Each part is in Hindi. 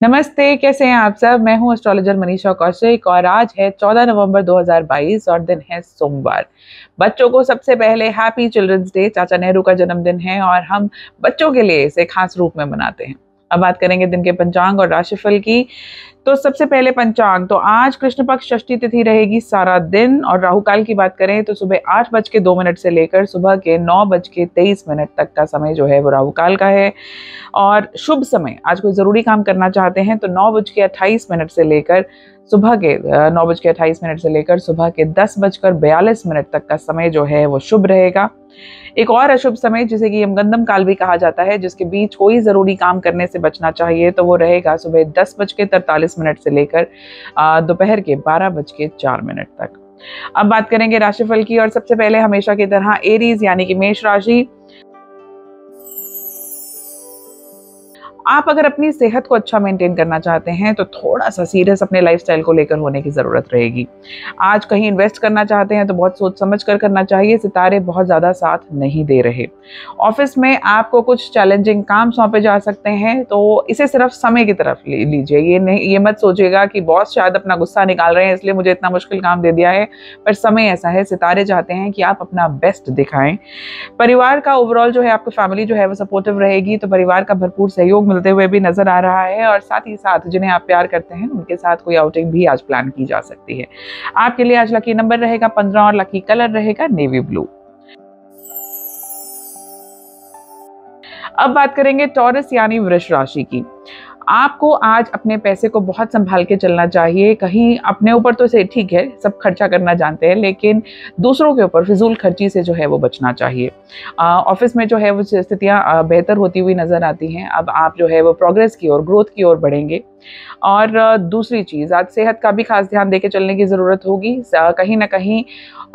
नमस्ते, कैसे हैं आप सब। मैं हूं एस्ट्रोलॉजर मनीषा कौशिक और आज है 14 नवंबर 2022 और दिन है सोमवार। बच्चों को सबसे पहले हैप्पी चिल्ड्रंस डे। चाचा नेहरू का जन्मदिन है और हम बच्चों के लिए इसे खास रूप में मनाते हैं। अब बात करेंगे दिन के पंचांग और राशिफल की। तो सबसे पहले पंचांग, तो आज कृष्ण पक्ष षष्ठी तिथि रहेगी सारा दिन। और राहु काल की बात करें तो सुबह 8:02 से लेकर सुबह के 9:23 तक का समय जो है वो राहु काल का है। और शुभ समय, आज कोई ज़रूरी काम करना चाहते हैं तो 9:28 से लेकर सुबह के 9:28 से लेकर सुबह के 10:42 तक का समय जो है वो शुभ रहेगा। एक और अशुभ समय, जिसे कि यमगंधम काल भी कहा जाता है, जिसके बीच कोई ज़रूरी काम करने से बचना चाहिए, तो वो रहेगा सुबह 10:43 से लेकर दोपहर के 12:04 तक। अब बात करेंगे राशिफल की और सबसे पहले हमेशा की तरह एरीज यानी कि मेष राशि। आप अगर अपनी सेहत को अच्छा मेंटेन करना चाहते हैं तो थोड़ा सा सीरियस अपने लाइफस्टाइल को लेकर होने की ज़रूरत रहेगी। आज कहीं इन्वेस्ट करना चाहते हैं तो बहुत सोच समझ कर करना चाहिए, सितारे बहुत ज़्यादा साथ नहीं दे रहे। ऑफिस में आपको कुछ चैलेंजिंग काम सौंपे जा सकते हैं तो इसे सिर्फ समय की तरफ ले लीजिए। ये मत सोचिएगा कि बॉस शायद अपना गुस्सा निकाल रहे हैं इसलिए मुझे इतना मुश्किल काम दे दिया है, पर समय ऐसा है, सितारे चाहते हैं कि आप अपना बेस्ट दिखाएं। परिवार का ओवरऑल जो है, आपकी फैमिली जो है वो सपोर्टिव रहेगी, तो परिवार का भरपूर सहयोग मिलते हुए भी नजर आ रहा है। और साथ ही साथ जिन्हें आप प्यार करते हैं उनके साथ कोई आउटिंग भी आज प्लान की जा सकती है। आपके लिए आज लकी नंबर रहेगा 15 और लकी कलर रहेगा नेवी ब्लू। अब बात करेंगे टॉरस यानी वृष राशि की। आपको आज अपने पैसे को बहुत संभाल के चलना चाहिए। कहीं अपने ऊपर तो से ठीक है, सब खर्चा करना जानते हैं, लेकिन दूसरों के ऊपर फिजूल खर्ची से जो है वो बचना चाहिए। ऑफिस में जो है वो स्थितियाँ बेहतर होती हुई नजर आती हैं। अब आप जो है वो प्रोग्रेस की ओर, ग्रोथ की ओर बढ़ेंगे। और दूसरी चीज़, आज सेहत का भी खास ध्यान देके चलने की ज़रूरत होगी। कहीं ना कहीं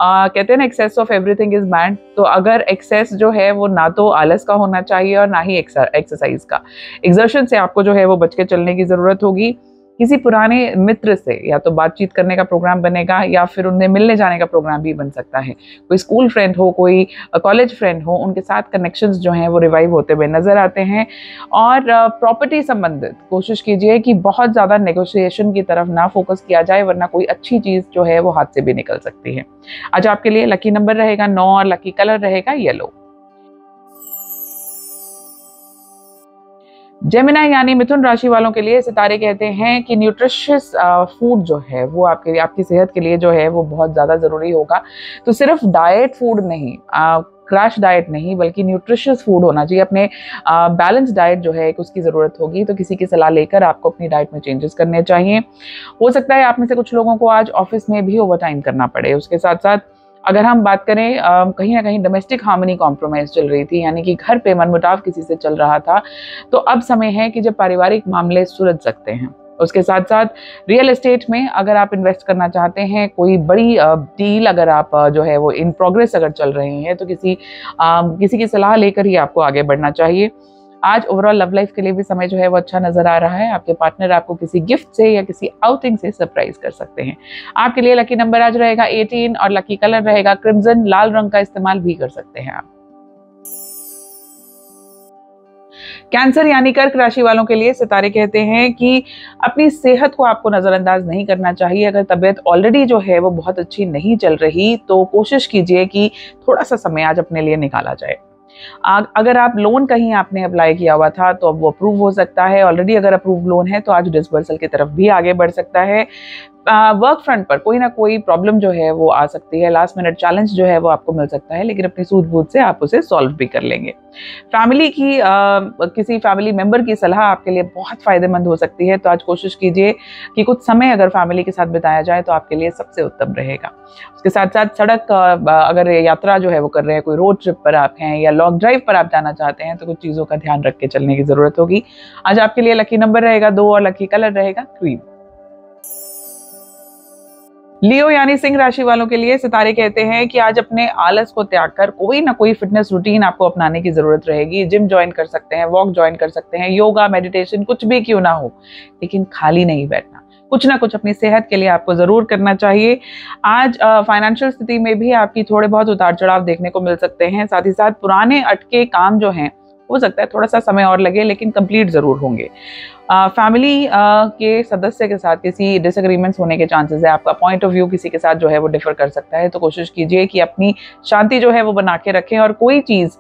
कहते हैं ना, excess of everything is bad. तो अगर एक्सेस जो है वो ना तो आलस का होना चाहिए और ना ही एक्सरसाइज का। एक्सर्शन से आपको जो है वो बच के चलने की ज़रूरत होगी। किसी पुराने मित्र से या तो बातचीत करने का प्रोग्राम बनेगा या फिर उन्हें मिलने जाने का प्रोग्राम भी बन सकता है। कोई स्कूल फ्रेंड हो, कोई कॉलेज फ्रेंड हो, उनके साथ कनेक्शंस जो हैं वो रिवाइव होते हुए नजर आते हैं। और प्रॉपर्टी संबंधित कोशिश कीजिए कि बहुत ज़्यादा नेगोशिएशन की तरफ ना फोकस किया जाए, वरना कोई अच्छी चीज़ जो है वो हाथ से भी निकल सकती है। आज आपके लिए लकी नंबर रहेगा 9 और लकी कलर रहेगा येलो। जेमिनी यानी मिथुन राशि वालों के लिए सितारे कहते हैं कि न्यूट्रिशियस फूड जो है वो आपकी सेहत के लिए जो है वो बहुत ज़्यादा ज़रूरी होगा। तो सिर्फ डाइट फूड नहीं, क्रैश डाइट नहीं, बल्कि न्यूट्रिशियस फूड होना चाहिए। अपने बैलेंस डाइट जो है उसकी ज़रूरत होगी, तो किसी की सलाह लेकर आपको अपनी डाइट में चेंजेस करने चाहिए। हो सकता है आप में से कुछ लोगों को आज ऑफिस में भी ओवरटाइम करना पड़े। उसके साथ साथ अगर हम बात करें, कहीं ना कहीं डोमेस्टिक हार्मनी कॉम्प्रोमाइज चल रही थी, यानी कि घर पे मनमुटाव किसी से चल रहा था, तो अब समय है कि जब पारिवारिक मामले सुलझ सकते हैं। उसके साथ साथ रियल एस्टेट में अगर आप इन्वेस्ट करना चाहते हैं, कोई बड़ी डील अगर आप जो है वो इन प्रोग्रेस अगर चल रहे हैं, तो किसी की सलाह लेकर ही आपको आगे बढ़ना चाहिए। आज ओवरऑल लव लाइफ के लिए भी समय जो है वो अच्छा नजर आ रहा है। आपके पार्टनर आपको किसी गिफ्ट से या किसी आउटिंग से सरप्राइज कर सकते हैं। आपके लिए लकी नंबर आज रहेगा 18 और लकी कलर रहेगा क्रिम्सन। लाल रंग का इस्तेमाल भी कर सकते हैं आप। कैंसर यानी कर्क राशि वालों के लिए सितारे कहते हैं कि अपनी सेहत को आपको नजरअंदाज नहीं करना चाहिए। अगर तबीयत ऑलरेडी जो है वो बहुत अच्छी नहीं चल रही तो कोशिश कीजिए कि थोड़ा सा समय आज अपने लिए निकाला जाए। अगर आप लोन कहीं आपने अप्लाई किया हुआ था तो अब वो अप्रूव हो सकता है। ऑलरेडी अगर अप्रूव लोन है तो आज डिसबर्सल की तरफ भी आगे बढ़ सकता है। वर्क फ्रंट पर कोई ना कोई प्रॉब्लम जो है वो आ सकती है, लास्ट मिनट चैलेंज जो है वो आपको मिल सकता है, लेकिन अपनी सूझबूझ से आप उसे सॉल्व भी कर लेंगे। फैमिली की किसी फैमिली मेंबर की सलाह आपके लिए बहुत फायदेमंद हो सकती है, तो आज कोशिश कीजिए कि कुछ समय अगर फैमिली के साथ बिताया जाए तो आपके लिए सबसे उत्तम रहेगा। उसके साथ साथ सड़क अगर यात्रा जो है वो कर रहे हैं, कोई रोड ट्रिप पर आप हैं या लॉन्ग ड्राइव पर आप जाना चाहते हैं, तो कुछ चीज़ों का ध्यान रख के चलने की ज़रूरत होगी। आज आपके लिए लकी नंबर रहेगा 2 और लकी कलर रहेगा क्रीम। लियो यानी सिंह राशि वालों के लिए सितारे कहते हैं कि आज अपने आलस को त्याग कर कोई ना कोई फिटनेस रूटीन आपको अपनाने की जरूरत रहेगी। जिम ज्वाइन कर सकते हैं, वॉक ज्वाइन कर सकते हैं, योगा, मेडिटेशन, कुछ भी क्यों ना हो, लेकिन खाली नहीं बैठना। कुछ ना कुछ अपनी सेहत के लिए आपको जरूर करना चाहिए। आज फाइनेंशियल स्थिति में भी आपकी थोड़े बहुत उतार चढ़ाव देखने को मिल सकते हैं। साथ ही साथ पुराने अटके काम जो हैं, हो सकता है थोड़ा सा समय और लगे, लेकिन कंप्लीट जरूर होंगे। फैमिली के सदस्य के साथ किसी डिसएग्रीमेंट्स होने के चांसेस है, आपका पॉइंट ऑफ व्यू किसी के साथ जो है वो डिफर कर सकता है, तो कोशिश कीजिए कि अपनी शांति जो है वो बना के रखें। और कोई चीज़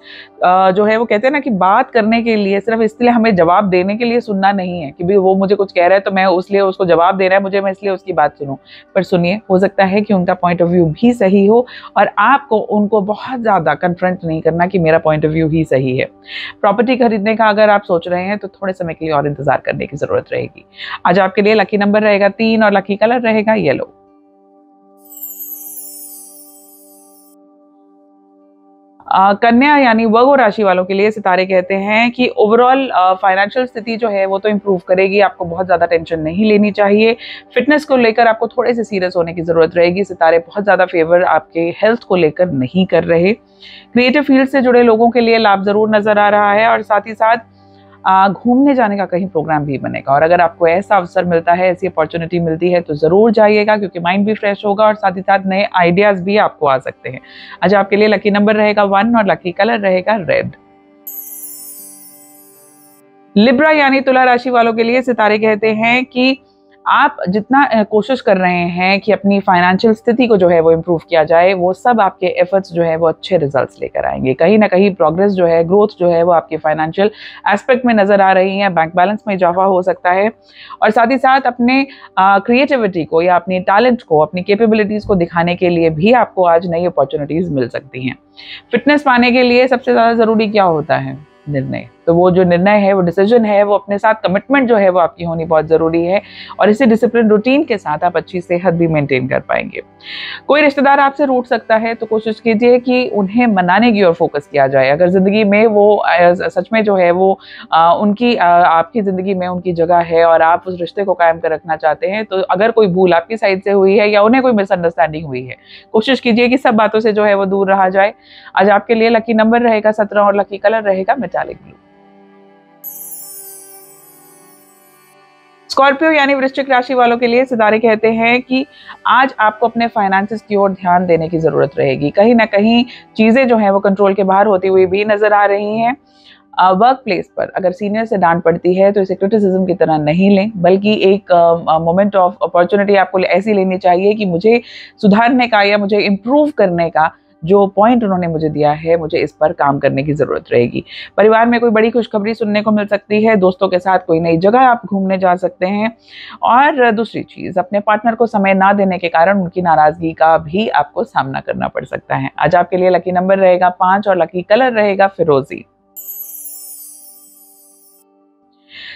जो है वो कहते हैं ना कि बात करने के लिए सिर्फ इसलिए हमें जवाब देने के लिए सुनना नहीं है कि भाई वो मुझे कुछ कह रहा है तो मैं उसलिए उसको जवाब दे रहा है मुझे, मैं इसलिए उसकी बात सुनूं। पर सुनिए, हो सकता है कि उनका पॉइंट ऑफ व्यू भी सही हो और आपको उनको बहुत ज़्यादा कन्फ्रंट नहीं करना कि मेरा पॉइंट ऑफ व्यू ही सही है। प्रॉपर्टी खरीदने का अगर आप सोच रहे हैं तो थोड़े समय के लिए और इंतजार करने की जरूरत रहेगी। आज आपके लिए लकी नंबर रहेगा 3 और लकी कलर रहेगा येलो। कन्या यानी वर्गो राशि वालों के लिए सितारे कहते हैं कि ओवरऑल फाइनेंशियल स्थिति जो है वो तो इम्प्रूव करेगी, आपको बहुत ज़्यादा टेंशन नहीं लेनी चाहिए। फिटनेस को लेकर आपको थोड़े से सीरियस होने की ज़रूरत रहेगी। सितारे बहुत ज़्यादा फेवर आपके हेल्थ को लेकर नहीं कर रहे। क्रिएटिव फील्ड से जुड़े लोगों के लिए लाभ ज़रूर नज़र आ रहा है और साथ ही साथ घूमने जाने का कहीं प्रोग्राम भी बनेगा। और अगर आपको ऐसा अवसर मिलता है, ऐसी अपॉर्चुनिटी मिलती है तो ज़रूर जाइएगा, क्योंकि माइंड भी फ्रेश होगा और साथ ही साथ नए आइडियाज़ भी आपको आ सकते हैं। आज आपके लिए लकी नंबर रहेगा 1 और लकी कलर रहेगा रेड। लिब्रा यानी तुला राशि वालों के लिए सितारे कहते हैं कि आप जितना कोशिश कर रहे हैं कि अपनी फाइनेंशियल स्थिति को जो है वो इम्प्रूव किया जाए, वो सब आपके एफर्ट्स जो है वो अच्छे रिजल्ट्स लेकर आएंगे। कहीं ना कहीं प्रोग्रेस जो है, ग्रोथ जो है वो आपके फाइनेंशियल एस्पेक्ट में नज़र आ रही है। बैंक बैलेंस में इजाफा हो सकता है और साथ ही साथ अपने क्रिएटिविटी को या अपनी टैलेंट को, अपनी कैपेबिलिटीज़ को दिखाने के लिए भी आपको आज नई अपॉर्चुनिटीज़ मिल सकती हैं। फिटनेस पाने के लिए सबसे ज़्यादा ज़रूरी क्या होता है? निर्णय। तो वो जो निर्णय है, वो डिसीजन है, वो अपने साथ कमिटमेंट जो है वो आपकी होनी बहुत ज़रूरी है और इसी डिसिप्लिन रूटीन के साथ आप अच्छी सेहत भी मेंटेन कर पाएंगे। कोई रिश्तेदार आपसे रूठ सकता है तो कोशिश कीजिए कि उन्हें मनाने की ओर फोकस किया जाए। अगर ज़िंदगी में वो सच में जो है वो आपकी ज़िंदगी में उनकी जगह है और आप उस रिश्ते को कायम कर रखना चाहते हैं, तो अगर कोई भूल आपकी साइड से हुई है या उन्हें कोई मिसअंडरस्टैंडिंग हुई है, कोशिश कीजिए कि सब बातों से जो है वो दूर रहा जाए। आज आपके लिए लकी नंबर रहेगा 17 और लकी कलर रहेगा मेटालिक ब्लू। स्कॉर्पियो यानी वृश्चिक राशि वालों के लिए सितारे कहते हैं कि आज आपको अपने फाइनेंसेस की ओर ध्यान देने की जरूरत रहेगी। कहीं ना कहीं चीजें जो हैं वो कंट्रोल के बाहर होती हुई भी नजर आ रही हैं। वर्क प्लेस पर अगर सीनियर से डांट पड़ती है तो इसे क्रिटिसिज्म की तरह नहीं लें, बल्कि एक मोमेंट ऑफ अपॉर्चुनिटी आपको ऐसी लेनी चाहिए कि मुझे सुधारने का या मुझे इम्प्रूव करने का जो पॉइंट उन्होंने मुझे दिया है, मुझे इस पर काम करने की ज़रूरत रहेगी। परिवार में कोई बड़ी खुशखबरी सुनने को मिल सकती है। दोस्तों के साथ कोई नई जगह आप घूमने जा सकते हैं। और दूसरी चीज़, अपने पार्टनर को समय ना देने के कारण उनकी नाराज़गी का भी आपको सामना करना पड़ सकता है। आज आपके लिए लकी नंबर रहेगा 5 और लकी कलर रहेगा फिरोजी।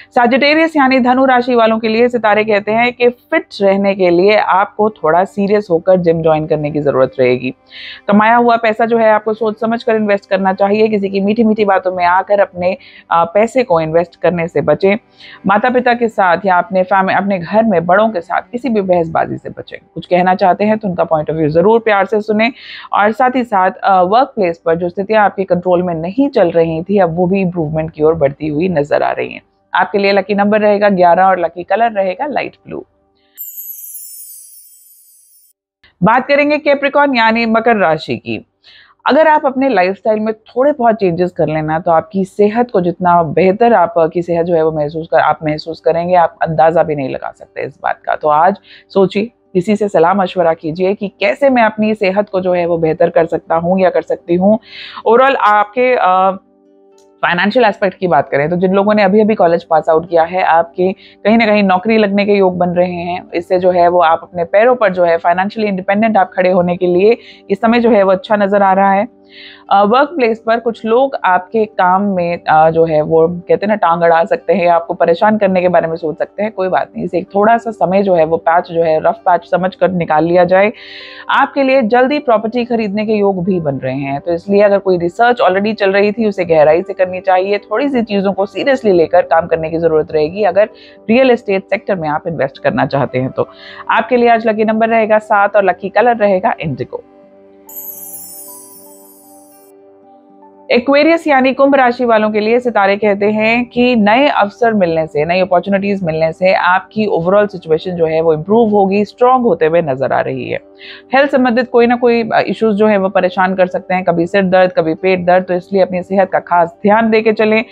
सैजिटेरियस यानी धनु राशि वालों के लिए सितारे कहते हैं कि फिट रहने के लिए आपको थोड़ा सीरियस होकर जिम ज्वाइन करने की जरूरत रहेगी। कमाया हुआ पैसा जो है आपको सोच समझ कर इन्वेस्ट करना चाहिए। किसी की मीठी मीठी बातों में आकर अपने पैसे को इन्वेस्ट करने से बचें। माता पिता के साथ या अपने घर में बड़ों के साथ किसी भी बहसबाजी से बचें। कुछ कहना चाहते हैं तो उनका पॉइंट ऑफ व्यू जरूर प्यार से सुने। और साथ ही साथ वर्क प्लेस पर जो स्थितियां आपके कंट्रोल में नहीं चल रही थी, अब वो भी इंप्रूवमेंट की ओर बढ़ती हुई नजर आ रही हैं। आपके लिए लकी नंबर रहेगा 11 और लकी कलर रहेगा लाइट ब्लू। बात करेंगे कैप्रिकॉर्न यानी मकर राशि की। अगर आप अपने लाइफस्टाइल में थोड़े बहुत चेंजेस कर लेना तो आपकी सेहत को जितना बेहतर आपकी सेहत जो है वो महसूस करेंगे, आप अंदाजा भी नहीं लगा सकते इस बात का। तो आज सोचिए, किसी से सलाह मशवरा कीजिए कि कैसे मैं अपनी सेहत को जो है वो बेहतर कर सकता हूँ या कर सकती हूँ। ओवरऑल आपके फाइनेंशियल एस्पेक्ट की बात करें तो जिन लोगों ने अभी अभी कॉलेज पास आउट किया है, आपके कहीं ना कहीं नौकरी लगने के योग बन रहे हैं। इससे जो है वो आप अपने पैरों पर जो है फाइनेंशियली इंडिपेंडेंट आप खड़े होने के लिए इस समय जो है वो अच्छा नजर आ रहा है। वर्क प्लेस पर कुछ लोग आपके काम में जो है वो कहते हैं ना टांग अड़ा सकते हैं, आपको परेशान करने के बारे में सोच सकते हैं। कोई बात नहीं, इसे एक थोड़ा सा समय जो है वो पैच जो है रफ पैच समझ कर निकाल लिया जाए। आपके लिए जल्दी प्रॉपर्टी खरीदने के योग भी बन रहे हैं, तो इसलिए अगर कोई रिसर्च ऑलरेडी चल रही थी उसे गहराई से करनी चाहिए। थोड़ी सी चीज़ों को सीरियसली लेकर काम करने की जरूरत रहेगी अगर रियल एस्टेट सेक्टर में आप इन्वेस्ट करना चाहते हैं तो। आपके लिए आज लकी नंबर रहेगा 7 और लकी कलर रहेगा इंडिगो। एक्वेरियस यानी कुंभ राशि वालों के लिए सितारे कहते हैं कि नए अवसर मिलने से, नई अपॉर्चुनिटीज मिलने से आपकी ओवरऑल सिचुएशन जो है वो इम्प्रूव होगी, स्ट्रांग होते हुए नजर आ रही है। हेल्थ संबंधित कोई ना कोई इश्यूज जो है वो परेशान कर सकते हैं, कभी सिर दर्द, कभी पेट दर्द, तो इसलिए अपनी सेहत का खास ध्यान दे के चलें।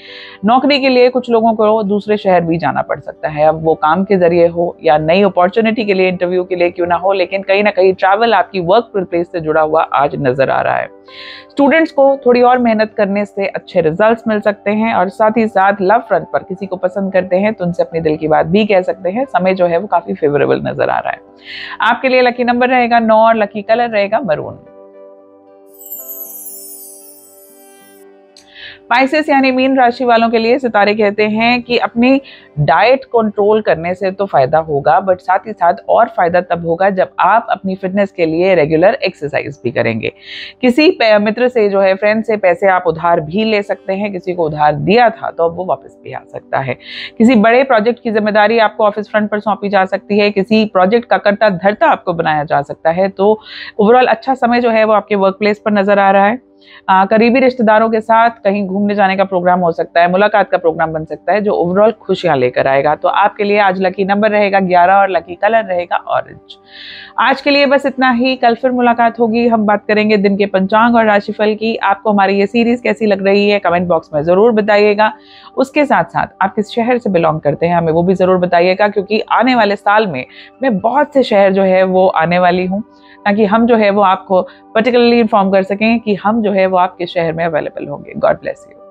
नौकरी के लिए कुछ लोगों को दूसरे शहर भी जाना पड़ सकता है, अब वो काम के जरिए हो या नई अपॉर्चुनिटी के लिए, इंटरव्यू के लिए क्यों ना हो, लेकिन कहीं ना कहीं ट्रैवल आपकी वर्क प्लेस से जुड़ा हुआ आज नजर आ रहा है। स्टूडेंट्स को थोड़ी और मेहनत करने से अच्छे रिजल्ट्स मिल सकते हैं, और साथ ही साथ लव फ्रंट पर किसी को पसंद करते हैं तो उनसे अपने दिल की बात भी कह सकते हैं। समय जो है वो काफी फेवरेबल नजर आ रहा है। आपके लिए लकी नंबर रहेगा 9 और लकी कलर रहेगा मरून। स्पाइसेस यानी मीन राशि वालों के लिए सितारे कहते हैं कि अपनी डाइट कंट्रोल करने से तो फायदा होगा, बट साथ ही साथ और फायदा तब होगा जब आप अपनी फिटनेस के लिए रेगुलर एक्सरसाइज भी करेंगे। किसी मित्र से जो है, फ्रेंड से पैसे आप उधार भी ले सकते हैं, किसी को उधार दिया था तो अब वो वापस भी आ सकता है। किसी बड़े प्रोजेक्ट की जिम्मेदारी आपको ऑफिस फ्रंट पर सौंपी जा सकती है, किसी प्रोजेक्ट का कर्ता धर्ता आपको बनाया जा सकता है। तो ओवरऑल अच्छा समय जो है वो आपके वर्क प्लेस पर नजर आ रहा है। करीबी रिश्तेदारों के साथ कहीं घूमने जाने का प्रोग्राम हो सकता है, मुलाकात का प्रोग्राम बन सकता है जो ओवरऑल खुशियां लेकर आएगा। तो आपके लिए आज लकी नंबर रहेगा 11 और लकी कलर रहेगा ऑरेंज। आज के लिए बस इतना ही, कल फिर मुलाकात होगी, हम बात करेंगे दिन के पंचांग और राशिफल की। आपको हमारी ये सीरीज कैसी लग रही है कमेंट बॉक्स में जरूर बताइएगा। उसके साथ साथ आप किस शहर से बिलोंग करते हैं हमें वो भी जरूर बताइएगा, क्योंकि आने वाले साल में मैं बहुत से शहर जो है वो आने वाली हूँ, ताकि हम जो है वो आपको पर्टिकुलरली इन्फॉर्म कर सकें कि हम जो है वो आपके शहर में अवेलेबल होंगे। God bless you.